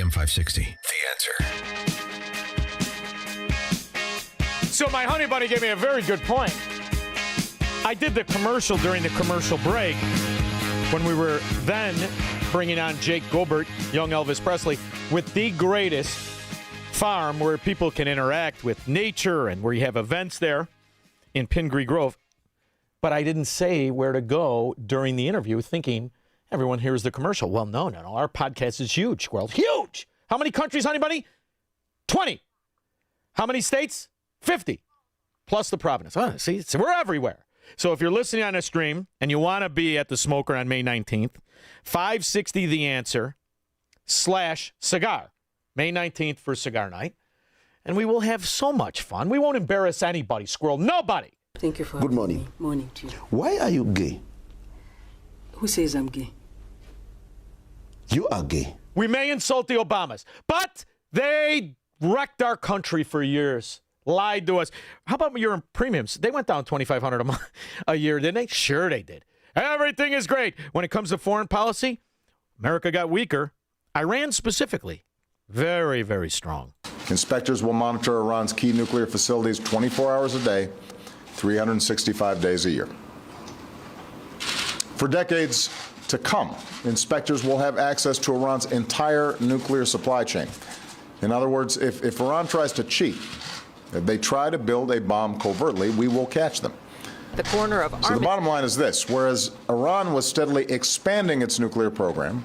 AM 560. The Answer. So my honey bunny gave me a very good point. I did the commercial during the commercial break when we were then bringing on Jake Gobert, young Elvis Presley, with the greatest farm where people can interact with nature and where you have events there in Pingree Grove. But I didn't say where to go during the interview, thinking everyone hears the commercial. Well, no. Our podcast is huge, Squirrel. Huge! How many countries, honey bunny? 20. How many states? 50. Plus the Providence. Oh, see, so we're everywhere. So if you're listening on a stream and you want to be at the Smoker on May 19th, 560 The Answer /cigar. May 19th for cigar night. And we will have so much fun. We won't embarrass anybody, Squirrel. Nobody. Thank you for Good morning. Me. Morning to you. Why are you gay? Who says I'm gay? You are gay. We may insult the Obamas, but they wrecked our country for years. Lied to us. How about your premiums? They went down $2,500 a year, didn't they? Sure they did. Everything is great. When it comes to foreign policy, America got weaker. Iran specifically, very, very strong. Inspectors will monitor Iran's key nuclear facilities 24 hours a day, 365 days a year. For decades to come, inspectors will have access to Iran's entire nuclear supply chain. In other words, if Iran tries to cheat, if they try to build a bomb covertly, we will catch them. The corner of So the bottom line is this: whereas Iran was steadily expanding its nuclear program,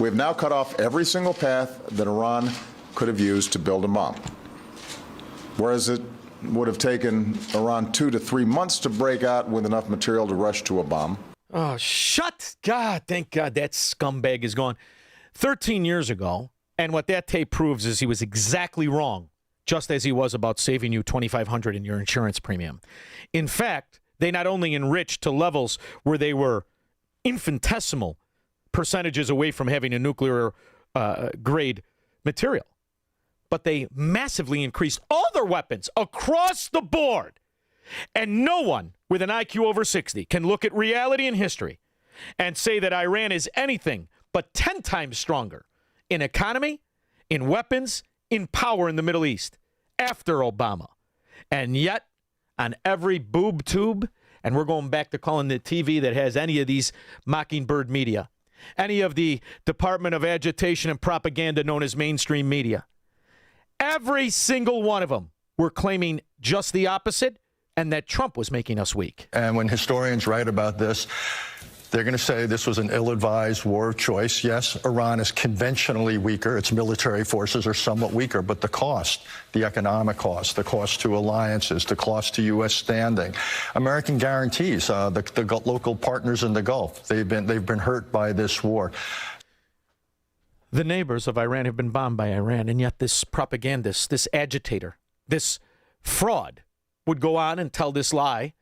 we have now cut off every single path that Iran could have used to build a bomb. Whereas it would have taken Iran 2 to 3 months to break out with enough material to rush to a bomb. Oh, shut! God, thank God that scumbag is gone. 13 years ago, and what that tape proves is he was exactly wrong, just as he was about saving you $2,500 in your insurance premium. In fact, they not only enriched to levels where they were infinitesimal percentages away from having a nuclear grade material, but they massively increased all their weapons across the board. And no one with an IQ over 60 can look at reality and history and say that Iran is anything but 10 times stronger in economy, in weapons, in power in the Middle East after Obama. And yet, on every boob tube, and we're going back to calling the TV that has any of these Mockingbird media, any of the Department of Agitation and Propaganda known as mainstream media, every single one of them were claiming just the opposite, and that Trump was making us weak. And when historians write about this, they're going to say this was an ill-advised war of choice. Yes, Iran is conventionally weaker. Its military forces are somewhat weaker, but the cost, the economic cost, the cost to alliances, the cost to U.S. standing, American guarantees, the local partners in the Gulf, they've been hurt by this war. The neighbors of Iran have been bombed by Iran, and yet this propagandist, this agitator, this fraud would go on and tell this lie.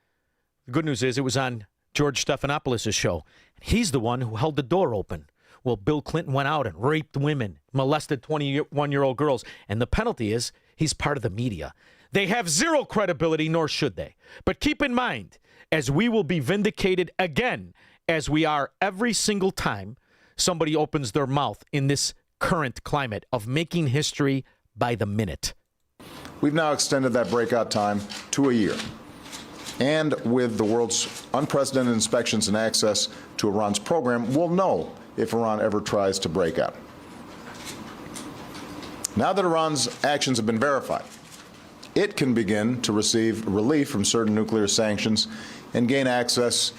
The good news is it was on George Stephanopoulos' show. He's the one who held the door open. Well, Bill Clinton went out and raped women, molested 21-year-old girls, and the penalty is he's part of the media. They have zero credibility, nor should they. But keep in mind, as we will be vindicated again, as we are every single time somebody opens their mouth in this current climate of making history by the minute. We've now extended that breakout time to a year. And with the world's unprecedented inspections and access to Iran's program, we'll know if Iran ever tries to break out. Now that Iran's actions have been verified, it can begin to receive relief from certain nuclear sanctions and gain access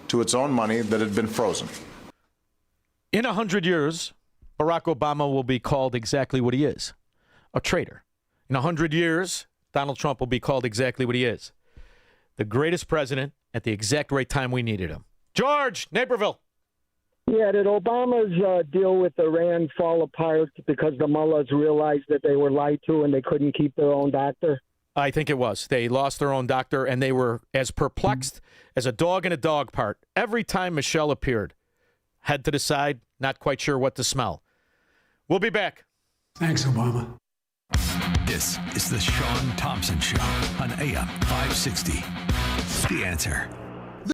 to its own money that had been frozen. In 100 years, Barack Obama will be called exactly what he is, a traitor. In 100 years, Donald Trump will be called exactly what he is, the greatest president at the exact right time we needed him. George, Naperville. Yeah, did Obama's deal with Iran fall apart because the mullahs realized that they were lied to and they couldn't keep their own doctor? I think it was. They lost their own doctor, and they were as perplexed as a dog in a dog park every time Michelle appeared. Head to the side, not quite sure what to smell. We'll be back. Thanks, Obama. This is the Sean Thompson Show on AM 560. The Answer.